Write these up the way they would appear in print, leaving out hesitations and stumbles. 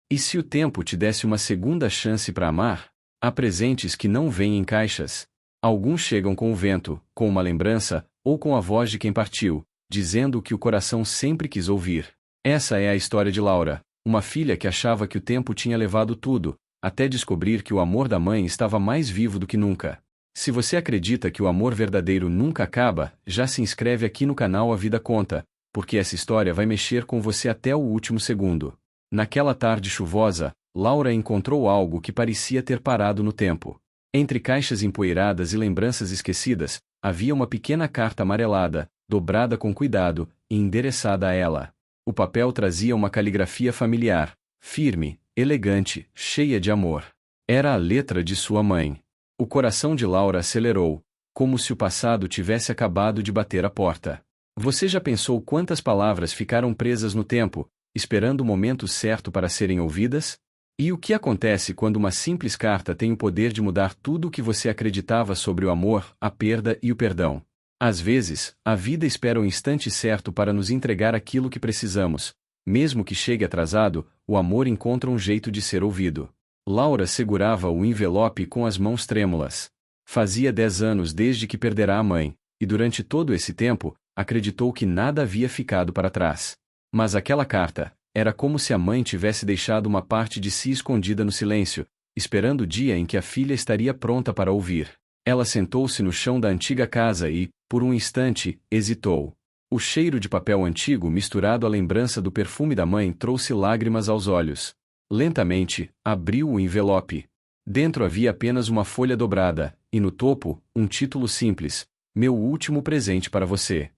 E se o tempo te desse uma segunda chance para amar? Há presentes que não vêm em caixas. Alguns chegam com o vento, com uma lembrança, ou com a voz de quem partiu, dizendo o que o coração sempre quis ouvir. Essa é a história de Laura, uma filha que achava que o tempo tinha levado tudo, até descobrir que o amor da mãe estava mais vivo do que nunca. Se você acredita que o amor verdadeiro nunca acaba, já se inscreve aqui no canal A Vida Conta, porque essa história vai mexer com você até o último segundo. Naquela tarde chuvosa, Laura encontrou algo que parecia ter parado no tempo. Entre caixas empoeiradas e lembranças esquecidas, havia uma pequena carta amarelada, dobrada com cuidado, e endereçada a ela. O papel trazia uma caligrafia familiar, firme, elegante, cheia de amor. Era a letra de sua mãe. O coração de Laura acelerou, como se o passado tivesse acabado de bater a porta. Você já pensou quantas palavras ficaram presas no tempo, esperando o momento certo para serem ouvidas? E o que acontece quando uma simples carta tem o poder de mudar tudo o que você acreditava sobre o amor, a perda e o perdão? Às vezes, a vida espera o instante certo para nos entregar aquilo que precisamos. Mesmo que chegue atrasado, o amor encontra um jeito de ser ouvido. Laura segurava o envelope com as mãos trêmulas. Fazia 10 anos desde que perdera a mãe, e durante todo esse tempo, acreditou que nada havia ficado para trás. Mas aquela carta, era como se a mãe tivesse deixado uma parte de si escondida no silêncio, esperando o dia em que a filha estaria pronta para ouvir. Ela sentou-se no chão da antiga casa e, por um instante, hesitou. O cheiro de papel antigo misturado à lembrança do perfume da mãe trouxe lágrimas aos olhos. Lentamente, abriu o envelope. Dentro havia apenas uma folha dobrada, e no topo, um título simples: Meu último presente para você.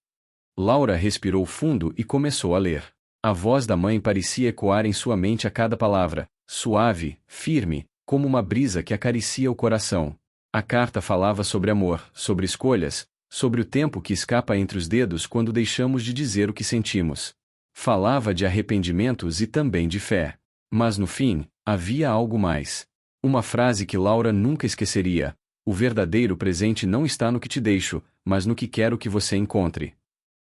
Laura respirou fundo e começou a ler. A voz da mãe parecia ecoar em sua mente a cada palavra, suave, firme, como uma brisa que acaricia o coração. A carta falava sobre amor, sobre escolhas, sobre o tempo que escapa entre os dedos quando deixamos de dizer o que sentimos. Falava de arrependimentos e também de fé. Mas no fim, havia algo mais. Uma frase que Laura nunca esqueceria: o verdadeiro presente não está no que te deixo, mas no que quero que você encontre.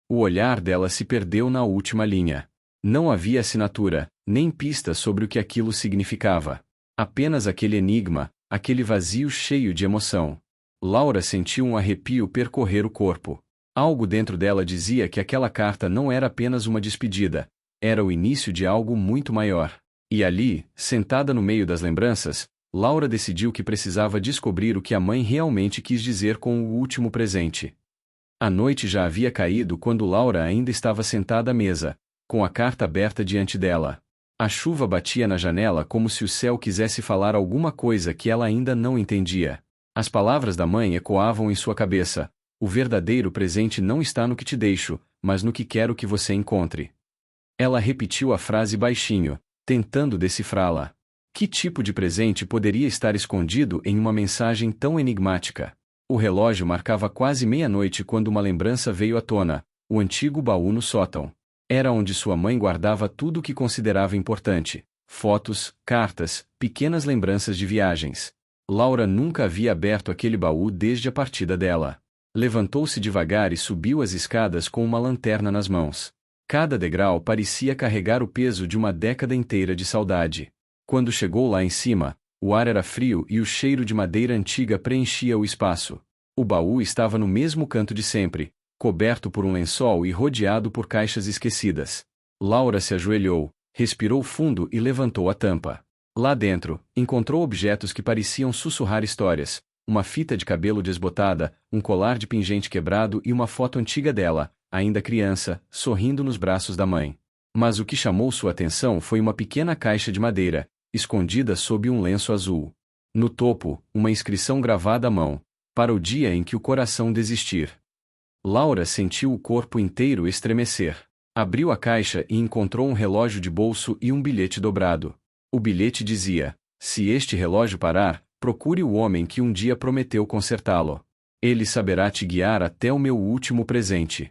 O olhar dela se perdeu na última linha. Não havia assinatura, nem pista sobre o que aquilo significava. Apenas aquele enigma, aquele vazio cheio de emoção. Laura sentiu um arrepio percorrer o corpo. Algo dentro dela dizia que aquela carta não era apenas uma despedida, era o início de algo muito maior. E ali, sentada no meio das lembranças, Laura decidiu que precisava descobrir o que a mãe realmente quis dizer com o último presente. A noite já havia caído quando Laura ainda estava sentada à mesa, com a carta aberta diante dela. A chuva batia na janela como se o céu quisesse falar alguma coisa que ela ainda não entendia. As palavras da mãe ecoavam em sua cabeça: o verdadeiro presente não está no que te deixo, mas no que quero que você encontre. Ela repetiu a frase baixinho, tentando decifrá-la. Que tipo de presente poderia estar escondido em uma mensagem tão enigmática? O relógio marcava quase meia-noite quando uma lembrança veio à tona: o antigo baú no sótão. Era onde sua mãe guardava tudo o que considerava importante: fotos, cartas, pequenas lembranças de viagens. Laura nunca havia aberto aquele baú desde a partida dela. Levantou-se devagar e subiu as escadas com uma lanterna nas mãos. Cada degrau parecia carregar o peso de uma década inteira de saudade. Quando chegou lá em cima, o ar era frio e o cheiro de madeira antiga preenchia o espaço. O baú estava no mesmo canto de sempre, coberto por um lençol e rodeado por caixas esquecidas. Laura se ajoelhou, respirou fundo e levantou a tampa. Lá dentro, encontrou objetos que pareciam sussurrar histórias: uma fita de cabelo desbotada, um colar de pingente quebrado e uma foto antiga dela, ainda criança, sorrindo nos braços da mãe. Mas o que chamou sua atenção foi uma pequena caixa de madeira, escondida sob um lenço azul. No topo, uma inscrição gravada à mão: para o dia em que o coração desistir. Laura sentiu o corpo inteiro estremecer. Abriu a caixa e encontrou um relógio de bolso e um bilhete dobrado. O bilhete dizia: se este relógio parar, procure o homem que um dia prometeu consertá-lo. Ele saberá te guiar até o meu último presente.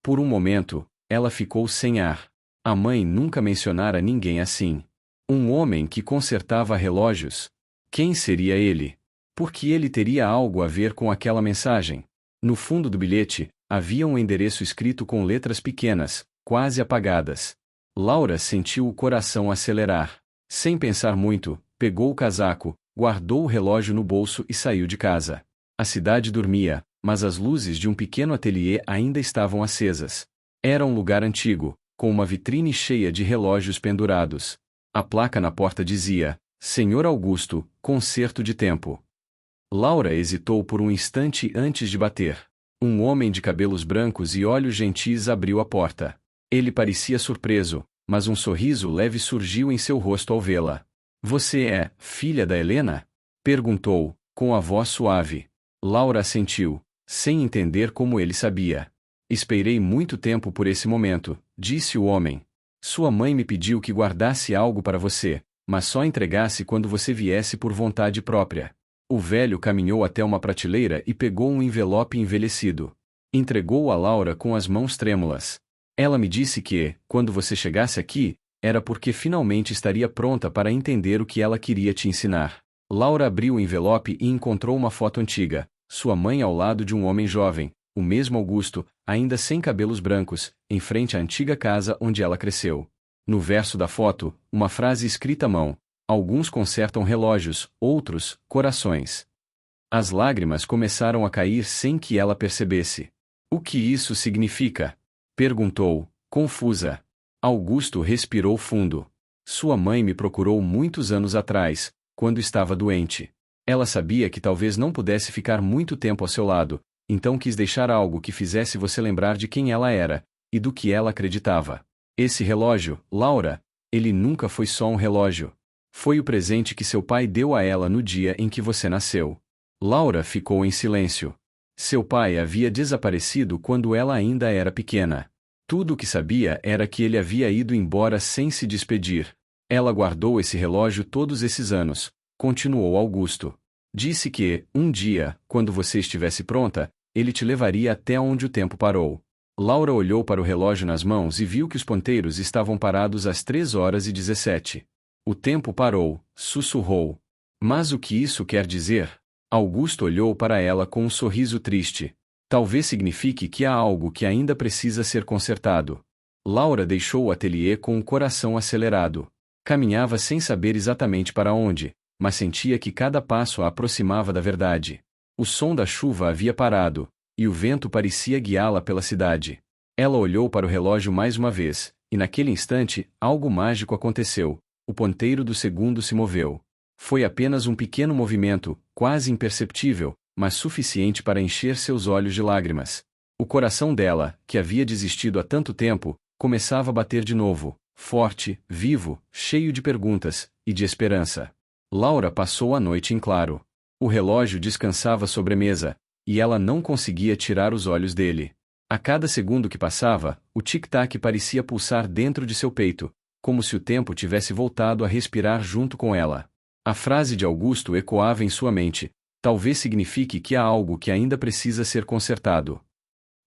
Por um momento, ela ficou sem ar. A mãe nunca mencionara ninguém assim. Um homem que consertava relógios. Quem seria ele? Por que ele teria algo a ver com aquela mensagem? No fundo do bilhete, havia um endereço escrito com letras pequenas, quase apagadas. Laura sentiu o coração acelerar. Sem pensar muito, pegou o casaco, guardou o relógio no bolso e saiu de casa. A cidade dormia, mas as luzes de um pequeno ateliê ainda estavam acesas. Era um lugar antigo, com uma vitrine cheia de relógios pendurados. A placa na porta dizia: Senhor Augusto, concerto de tempo. Laura hesitou por um instante antes de bater. Um homem de cabelos brancos e olhos gentis abriu a porta. Ele parecia surpreso, mas um sorriso leve surgiu em seu rosto ao vê-la. Você é filha da Helena? Perguntou, com a voz suave. Laura assentiu, sem entender como ele sabia. Esperei muito tempo por esse momento, disse o homem. Sua mãe me pediu que guardasse algo para você, mas só entregasse quando você viesse por vontade própria. O velho caminhou até uma prateleira e pegou um envelope envelhecido. Entregou-o a Laura com as mãos trêmulas. Ela me disse que, quando você chegasse aqui, era porque finalmente estaria pronta para entender o que ela queria te ensinar. Laura abriu o envelope e encontrou uma foto antiga, sua mãe ao lado de um homem jovem, o mesmo Augusto, ainda sem cabelos brancos, em frente à antiga casa onde ela cresceu. No verso da foto, uma frase escrita à mão: alguns consertam relógios, outros, corações. As lágrimas começaram a cair sem que ela percebesse. O que isso significa? Perguntou, confusa. Augusto respirou fundo. Sua mãe me procurou muitos anos atrás, quando estava doente. Ela sabia que talvez não pudesse ficar muito tempo ao seu lado, então quis deixar algo que fizesse você lembrar de quem ela era, e do que ela acreditava. Esse relógio, Laura, ele nunca foi só um relógio. Foi o presente que seu pai deu a ela no dia em que você nasceu. Laura ficou em silêncio. Seu pai havia desaparecido quando ela ainda era pequena. Tudo o que sabia era que ele havia ido embora sem se despedir. Ela guardou esse relógio todos esses anos, continuou Augusto. Disse que, um dia, quando você estivesse pronta, ele te levaria até onde o tempo parou. Laura olhou para o relógio nas mãos e viu que os ponteiros estavam parados às 3h17. O tempo parou, sussurrou. Mas o que isso quer dizer? Augusto olhou para ela com um sorriso triste. Talvez signifique que há algo que ainda precisa ser consertado. Laura deixou o ateliê com o coração acelerado. Caminhava sem saber exatamente para onde, mas sentia que cada passo a aproximava da verdade. O som da chuva havia parado, e o vento parecia guiá-la pela cidade. Ela olhou para o relógio mais uma vez, e naquele instante, algo mágico aconteceu. O ponteiro do segundo se moveu. Foi apenas um pequeno movimento, quase imperceptível, mas suficiente para encher seus olhos de lágrimas. O coração dela, que havia desistido há tanto tempo, começava a bater de novo, forte, vivo, cheio de perguntas e de esperança. Laura passou a noite em claro. O relógio descansava sobre a mesa, e ela não conseguia tirar os olhos dele. A cada segundo que passava, o tic-tac parecia pulsar dentro de seu peito, como se o tempo tivesse voltado a respirar junto com ela. A frase de Augusto ecoava em sua mente: talvez signifique que há algo que ainda precisa ser consertado.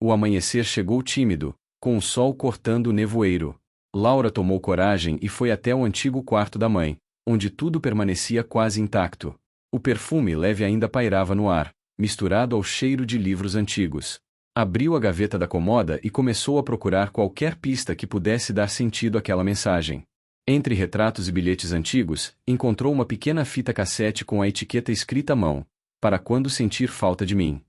O amanhecer chegou tímido, com o sol cortando o nevoeiro. Laura tomou coragem e foi até o antigo quarto da mãe, onde tudo permanecia quase intacto. O perfume leve ainda pairava no ar, misturado ao cheiro de livros antigos. Abriu a gaveta da comoda e começou a procurar qualquer pista que pudesse dar sentido àquela mensagem. Entre retratos e bilhetes antigos, encontrou uma pequena fita cassete com a etiqueta escrita à mão: para quando sentir falta de mim.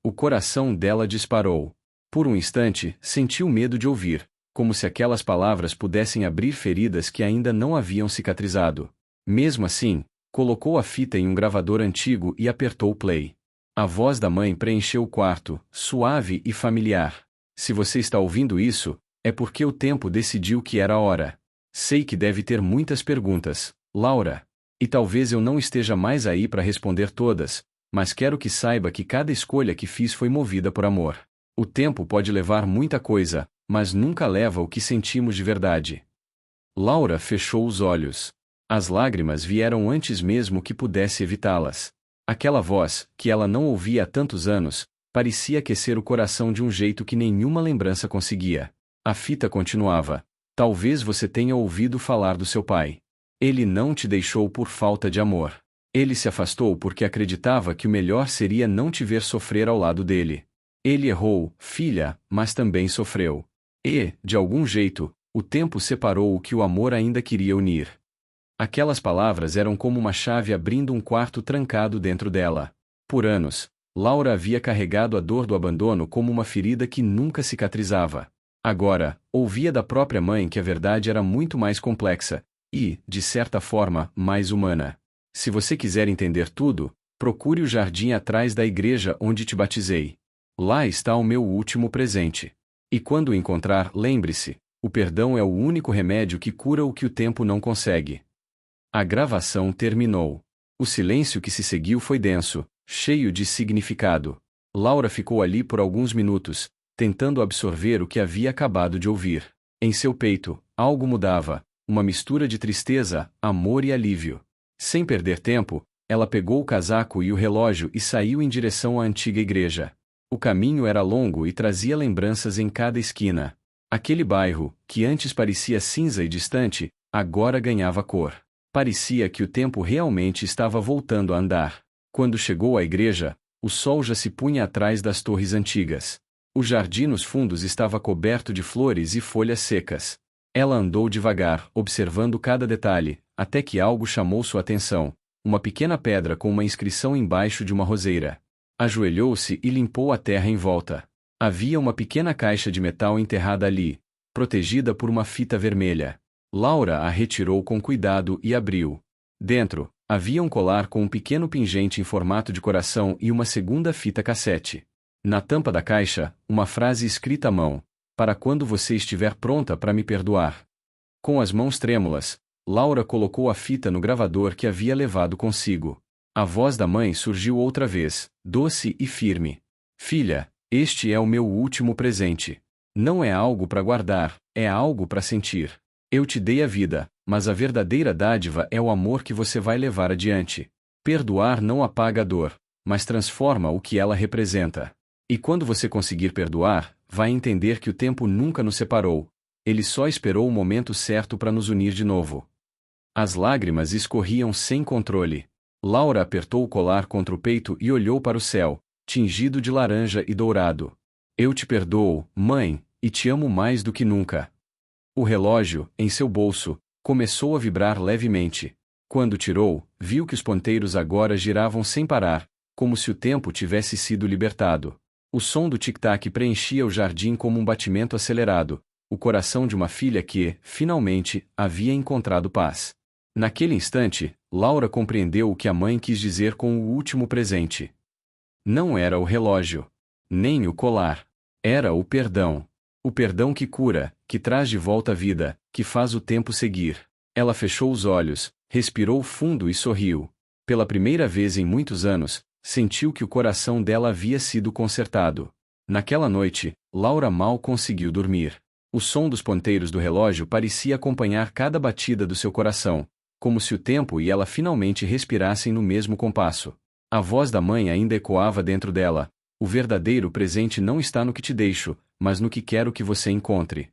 O coração dela disparou. Por um instante, sentiu medo de ouvir, como se aquelas palavras pudessem abrir feridas que ainda não haviam cicatrizado. Mesmo assim, colocou a fita em um gravador antigo e apertou o play. A voz da mãe preencheu o quarto, suave e familiar. Se você está ouvindo isso, é porque o tempo decidiu que era a hora. Sei que deve ter muitas perguntas, Laura. E talvez eu não esteja mais aí para responder todas, mas quero que saiba que cada escolha que fiz foi movida por amor. O tempo pode levar muita coisa, mas nunca leva o que sentimos de verdade. Laura fechou os olhos. As lágrimas vieram antes mesmo que pudesse evitá-las. Aquela voz, que ela não ouvia há tantos anos, parecia aquecer o coração de um jeito que nenhuma lembrança conseguia. A fita continuava: talvez você tenha ouvido falar do seu pai. Ele não te deixou por falta de amor. Ele se afastou porque acreditava que o melhor seria não te ver sofrer ao lado dele. Ele errou, filha, mas também sofreu. E, de algum jeito, o tempo separou o que o amor ainda queria unir. Aquelas palavras eram como uma chave abrindo um quarto trancado dentro dela. Por anos, Laura havia carregado a dor do abandono como uma ferida que nunca cicatrizava. Agora, ouvia da própria mãe que a verdade era muito mais complexa e, de certa forma, mais humana. Se você quiser entender tudo, procure o jardim atrás da igreja onde te batizei. Lá está o meu último presente. E quando o encontrar, lembre-se, o perdão é o único remédio que cura o que o tempo não consegue. A gravação terminou. O silêncio que se seguiu foi denso, cheio de significado. Laura ficou ali por alguns minutos, tentando absorver o que havia acabado de ouvir. Em seu peito, algo mudava, uma mistura de tristeza, amor e alívio. Sem perder tempo, ela pegou o casaco e o relógio e saiu em direção à antiga igreja. O caminho era longo e trazia lembranças em cada esquina. Aquele bairro, que antes parecia cinza e distante, agora ganhava cor. Parecia que o tempo realmente estava voltando a andar. Quando chegou à igreja, o sol já se punha atrás das torres antigas. O jardim nos fundos estava coberto de flores e folhas secas. Ela andou devagar, observando cada detalhe, até que algo chamou sua atenção: uma pequena pedra com uma inscrição embaixo de uma roseira. Ajoelhou-se e limpou a terra em volta. Havia uma pequena caixa de metal enterrada ali, protegida por uma fita vermelha. Laura a retirou com cuidado e abriu. Dentro, havia um colar com um pequeno pingente em formato de coração e uma segunda fita cassete. Na tampa da caixa, uma frase escrita à mão: para quando você estiver pronta para me perdoar. Com as mãos trêmulas, Laura colocou a fita no gravador que havia levado consigo. A voz da mãe surgiu outra vez, doce e firme. Filha, este é o meu último presente. Não é algo para guardar, é algo para sentir. Eu te dei a vida, mas a verdadeira dádiva é o amor que você vai levar adiante. Perdoar não apaga a dor, mas transforma o que ela representa. E quando você conseguir perdoar, vai entender que o tempo nunca nos separou. Ele só esperou o momento certo para nos unir de novo. As lágrimas escorriam sem controle. Laura apertou o colar contra o peito e olhou para o céu, tingido de laranja e dourado. Eu te perdoo, mãe, e te amo mais do que nunca. O relógio, em seu bolso, começou a vibrar levemente. Quando tirou, viu que os ponteiros agora giravam sem parar, como se o tempo tivesse sido libertado. O som do tic-tac preenchia o jardim como um batimento acelerado, o coração de uma filha que, finalmente, havia encontrado paz. Naquele instante, Laura compreendeu o que a mãe quis dizer com o último presente. Não era o relógio, nem o colar. Era o perdão. O perdão que cura, que traz de volta a vida, que faz o tempo seguir. Ela fechou os olhos, respirou fundo e sorriu. Pela primeira vez em muitos anos, sentiu que o coração dela havia sido consertado. Naquela noite, Laura mal conseguiu dormir. O som dos ponteiros do relógio parecia acompanhar cada batida do seu coração, como se o tempo e ela finalmente respirassem no mesmo compasso. A voz da mãe ainda ecoava dentro dela: o verdadeiro presente não está no que te deixo, mas no que quero que você encontre.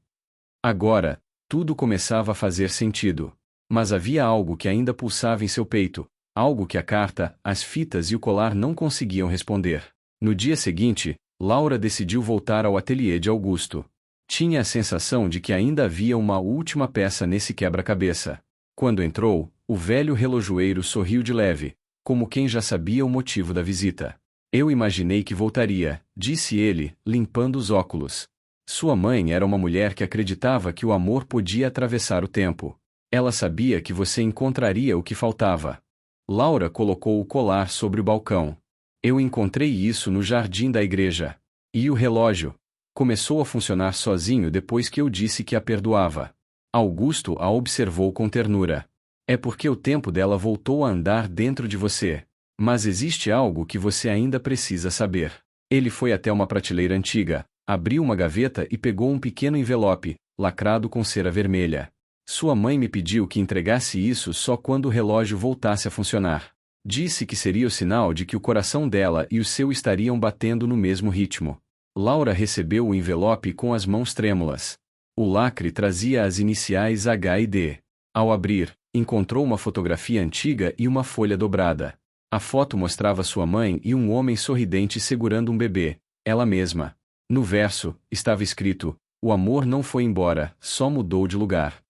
Agora, tudo começava a fazer sentido. Mas havia algo que ainda pulsava em seu peito, algo que a carta, as fitas e o colar não conseguiam responder. No dia seguinte, Laura decidiu voltar ao ateliê de Augusto. Tinha a sensação de que ainda havia uma última peça nesse quebra-cabeça. Quando entrou, o velho relojoeiro sorriu de leve, como quem já sabia o motivo da visita. Eu imaginei que voltaria, disse ele, limpando os óculos. Sua mãe era uma mulher que acreditava que o amor podia atravessar o tempo. Ela sabia que você encontraria o que faltava. Laura colocou o colar sobre o balcão. Eu encontrei isso no jardim da igreja. E o relógio? Começou a funcionar sozinho depois que eu disse que a perdoava. Augusto a observou com ternura. É porque o tempo dela voltou a andar dentro de você. Mas existe algo que você ainda precisa saber. Ele foi até uma prateleira antiga, abriu uma gaveta e pegou um pequeno envelope, lacrado com cera vermelha. Sua mãe me pediu que entregasse isso só quando o relógio voltasse a funcionar. Disse que seria o sinal de que o coração dela e o seu estariam batendo no mesmo ritmo. Laura recebeu o envelope com as mãos trêmulas. O lacre trazia as iniciais H e D. Ao abrir, encontrou uma fotografia antiga e uma folha dobrada. A foto mostrava sua mãe e um homem sorridente segurando um bebê, ela mesma. No verso, estava escrito: o amor não foi embora, só mudou de lugar.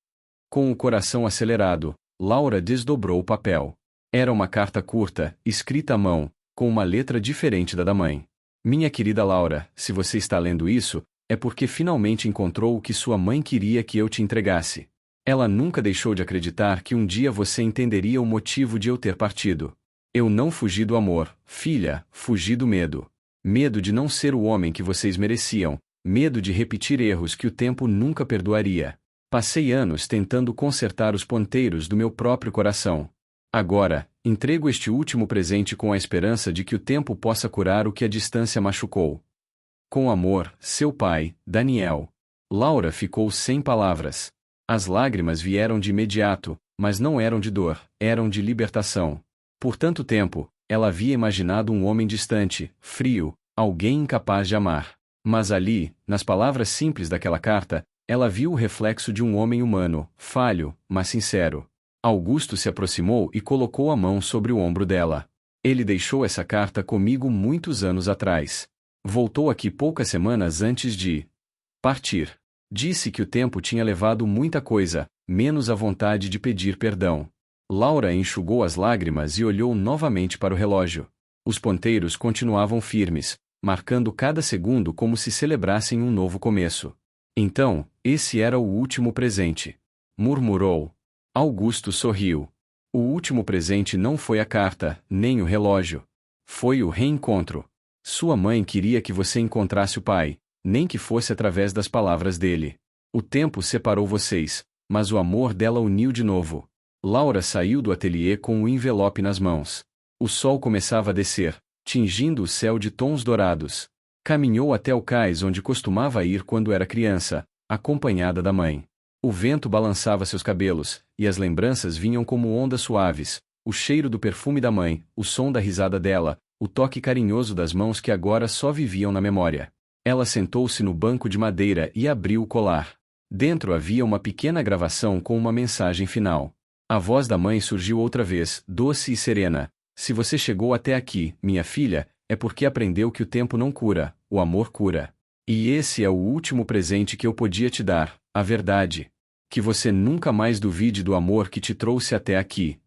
Com o coração acelerado, Laura desdobrou o papel. Era uma carta curta, escrita à mão, com uma letra diferente da mãe. Minha querida Laura, se você está lendo isso, é porque finalmente encontrou o que sua mãe queria que eu te entregasse. Ela nunca deixou de acreditar que um dia você entenderia o motivo de eu ter partido. Eu não fugi do amor, filha, fugi do medo. Medo de não ser o homem que vocês mereciam, medo de repetir erros que o tempo nunca perdoaria. Passei anos tentando consertar os ponteiros do meu próprio coração. Agora, entrego este último presente com a esperança de que o tempo possa curar o que a distância machucou. Com amor, seu pai, Daniel. Laura ficou sem palavras. As lágrimas vieram de imediato, mas não eram de dor, eram de libertação. Por tanto tempo, ela havia imaginado um homem distante, frio, alguém incapaz de amar. Mas ali, nas palavras simples daquela carta, ela viu o reflexo de um homem humano, falho, mas sincero. Augusto se aproximou e colocou a mão sobre o ombro dela. Ele deixou essa carta comigo muitos anos atrás. Voltou aqui poucas semanas antes de partir. Disse que o tempo tinha levado muita coisa, menos a vontade de pedir perdão. Laura enxugou as lágrimas e olhou novamente para o relógio. Os ponteiros continuavam firmes, marcando cada segundo como se celebrassem um novo começo. Então, esse era o último presente. Murmurou. Augusto sorriu. O último presente não foi a carta, nem o relógio. Foi o reencontro. Sua mãe queria que você encontrasse o pai, nem que fosse através das palavras dele. O tempo separou vocês, mas o amor dela uniu de novo. Laura saiu do ateliê com o envelope nas mãos. O sol começava a descer, tingindo o céu de tons dourados. Caminhou até o cais onde costumava ir quando era criança, acompanhada da mãe. O vento balançava seus cabelos, e as lembranças vinham como ondas suaves, o cheiro do perfume da mãe, o som da risada dela, o toque carinhoso das mãos que agora só viviam na memória. Ela sentou-se no banco de madeira e abriu o colar. Dentro havia uma pequena gravação com uma mensagem final. A voz da mãe surgiu outra vez, doce e serena. Se você chegou até aqui, minha filha, é porque aprendeu que o tempo não cura, o amor cura. E esse é o último presente que eu podia te dar, a verdade. Que você nunca mais duvide do amor que te trouxe até aqui.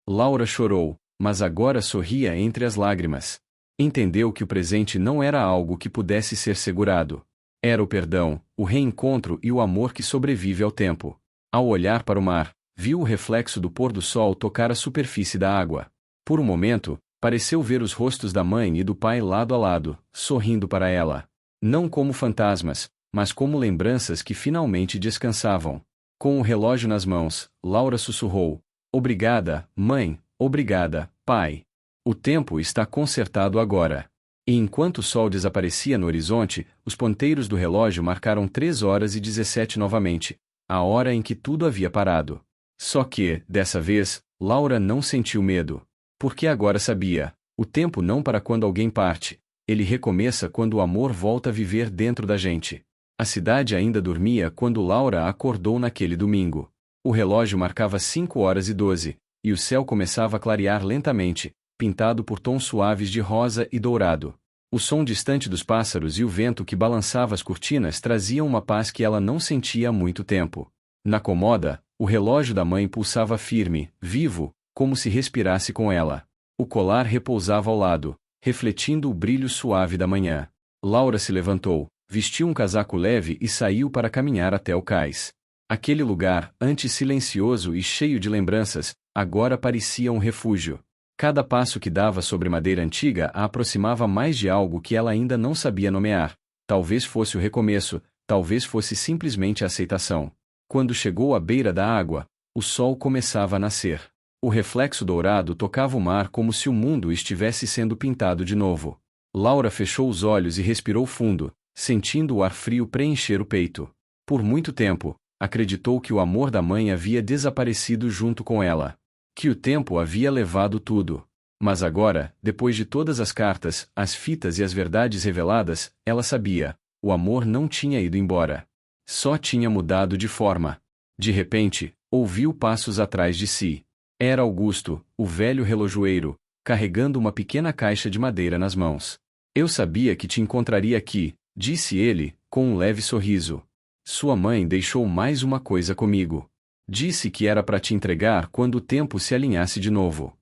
Laura chorou, mas agora sorria entre as lágrimas. Entendeu que o presente não era algo que pudesse ser segurado. Era o perdão, o reencontro e o amor que sobrevive ao tempo. Ao olhar para o mar, viu o reflexo do pôr do sol tocar a superfície da água. Por um momento, pareceu ver os rostos da mãe e do pai lado a lado, sorrindo para ela. Não como fantasmas, mas como lembranças que finalmente descansavam. Com o relógio nas mãos, Laura sussurrou: Obrigada, mãe, obrigada, pai. O tempo está consertado agora. E enquanto o sol desaparecia no horizonte, os ponteiros do relógio marcaram 3h17 novamente, a hora em que tudo havia parado. Só que, dessa vez, Laura não sentiu medo. Porque agora sabia, o tempo não para quando alguém parte, ele recomeça quando o amor volta a viver dentro da gente. A cidade ainda dormia quando Laura acordou naquele domingo. O relógio marcava 5h12, e o céu começava a clarear lentamente, pintado por tons suaves de rosa e dourado. O som distante dos pássaros e o vento que balançava as cortinas traziam uma paz que ela não sentia há muito tempo. Na cômoda, o relógio da mãe pulsava firme, vivo, como se respirasse com ela. O colar repousava ao lado, refletindo o brilho suave da manhã. Laura se levantou, vestiu um casaco leve e saiu para caminhar até o cais. Aquele lugar, antes silencioso e cheio de lembranças, agora parecia um refúgio. Cada passo que dava sobre madeira antiga a aproximava mais de algo que ela ainda não sabia nomear. Talvez fosse o recomeço, talvez fosse simplesmente a aceitação. Quando chegou à beira da água, o sol começava a nascer. O reflexo dourado tocava o mar como se o mundo estivesse sendo pintado de novo. Laura fechou os olhos e respirou fundo, sentindo o ar frio preencher o peito. Por muito tempo, acreditou que o amor da mãe havia desaparecido junto com ela. Que o tempo havia levado tudo. Mas agora, depois de todas as cartas, as fitas e as verdades reveladas, ela sabia, o amor não tinha ido embora. Só tinha mudado de forma. De repente, ouviu passos atrás de si. Era Augusto, o velho relojoeiro, carregando uma pequena caixa de madeira nas mãos. Eu sabia que te encontraria aqui, disse ele, com um leve sorriso. Sua mãe deixou mais uma coisa comigo. Disse que era para te entregar quando o tempo se alinhasse de novo.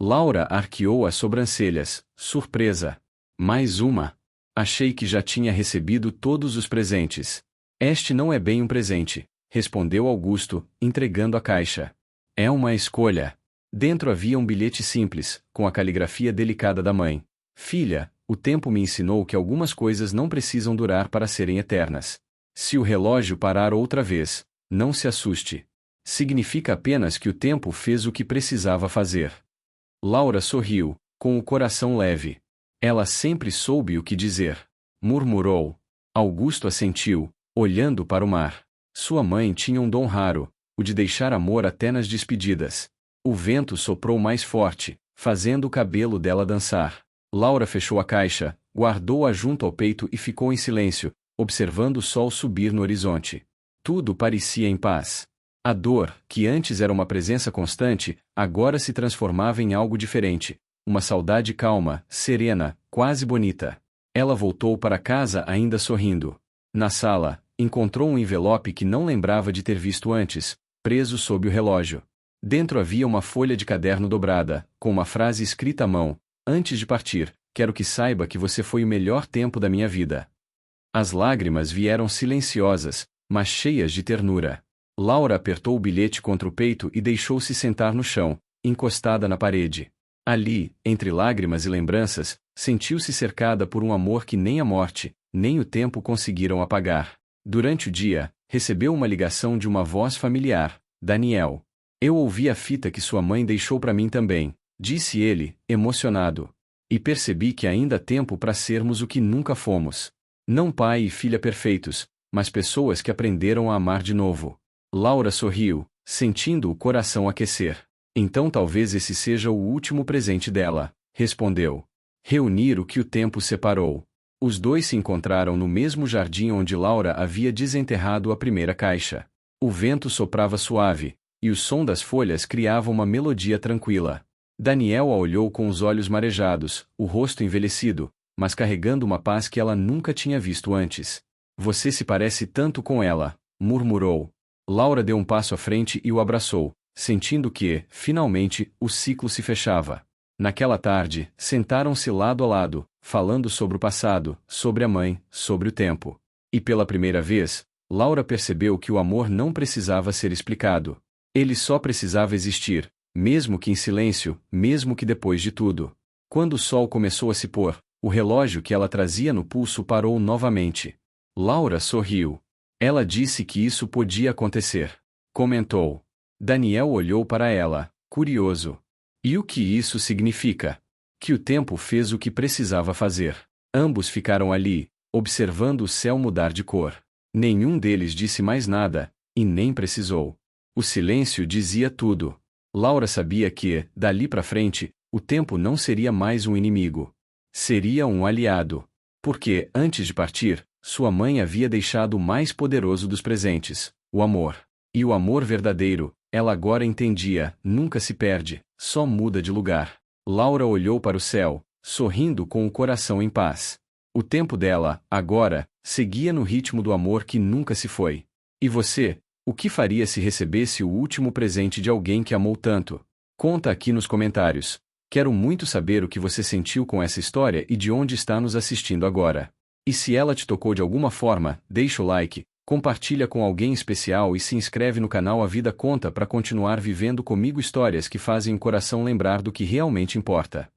Laura arqueou as sobrancelhas, surpresa. Mais uma. Achei que já tinha recebido todos os presentes. Este não é bem um presente, respondeu Augusto, entregando a caixa. É uma escolha. Dentro havia um bilhete simples, com a caligrafia delicada da mãe. Filha, o tempo me ensinou que algumas coisas não precisam durar para serem eternas. Se o relógio parar outra vez, não se assuste. Significa apenas que o tempo fez o que precisava fazer. Laura sorriu, com o coração leve. Ela sempre soube o que dizer. Murmurou. Augusto assentiu, olhando para o mar. Sua mãe tinha um dom raro, o de deixar amor até nas despedidas. O vento soprou mais forte, fazendo o cabelo dela dançar. Laura fechou a caixa, guardou-a junto ao peito e ficou em silêncio, observando o sol subir no horizonte. Tudo parecia em paz. A dor, que antes era uma presença constante, agora se transformava em algo diferente. Uma saudade calma, serena, quase bonita. Ela voltou para casa ainda sorrindo. Na sala, encontrou um envelope que não lembrava de ter visto antes, preso sob o relógio. Dentro havia uma folha de caderno dobrada, com uma frase escrita à mão: "Antes de partir, quero que saiba que você foi o melhor tempo da minha vida." As lágrimas vieram silenciosas, mas cheias de ternura. Laura apertou o bilhete contra o peito e deixou-se sentar no chão, encostada na parede. Ali, entre lágrimas e lembranças, sentiu-se cercada por um amor que nem a morte, nem o tempo conseguiram apagar. Durante o dia, recebeu uma ligação de uma voz familiar: "Daniel. Eu ouvi a fita que sua mãe deixou para mim também", disse ele, emocionado. "E percebi que ainda há tempo para sermos o que nunca fomos. Não pai e filha perfeitos, mas pessoas que aprenderam a amar de novo." Laura sorriu, sentindo o coração aquecer. "Então talvez esse seja o último presente dela", respondeu. Reunir o que o tempo separou. Os dois se encontraram no mesmo jardim onde Laura havia desenterrado a primeira caixa. O vento soprava suave, e o som das folhas criava uma melodia tranquila. Daniel a olhou com os olhos marejados, o rosto envelhecido, mas carregando uma paz que ela nunca tinha visto antes. "Você se parece tanto com ela", murmurou. Laura deu um passo à frente e o abraçou, sentindo que, finalmente, o ciclo se fechava. Naquela tarde, sentaram-se lado a lado, falando sobre o passado, sobre a mãe, sobre o tempo. E pela primeira vez, Laura percebeu que o amor não precisava ser explicado. Ele só precisava existir, mesmo que em silêncio, mesmo que depois de tudo. Quando o sol começou a se pôr, o relógio que ela trazia no pulso parou novamente. Laura sorriu. Ela disse que isso podia acontecer. Comentou. Daniel olhou para ela, curioso. E o que isso significa? Que o tempo fez o que precisava fazer. Ambos ficaram ali, observando o céu mudar de cor. Nenhum deles disse mais nada, e nem precisou. O silêncio dizia tudo. Laura sabia que, dali para frente, o tempo não seria mais um inimigo. Seria um aliado. Porque, antes de partir, sua mãe havia deixado o mais poderoso dos presentes, o amor. E o amor verdadeiro, ela agora entendia, nunca se perde, só muda de lugar. Laura olhou para o céu, sorrindo com o coração em paz. O tempo dela, agora, seguia no ritmo do amor que nunca se foi. E você, o que faria se recebesse o último presente de alguém que amou tanto? Conta aqui nos comentários. Quero muito saber o que você sentiu com essa história e de onde está nos assistindo agora. E se ela te tocou de alguma forma, deixa o like, compartilha com alguém especial e se inscreve no canal A Vida Conta para continuar vivendo comigo histórias que fazem o coração lembrar do que realmente importa.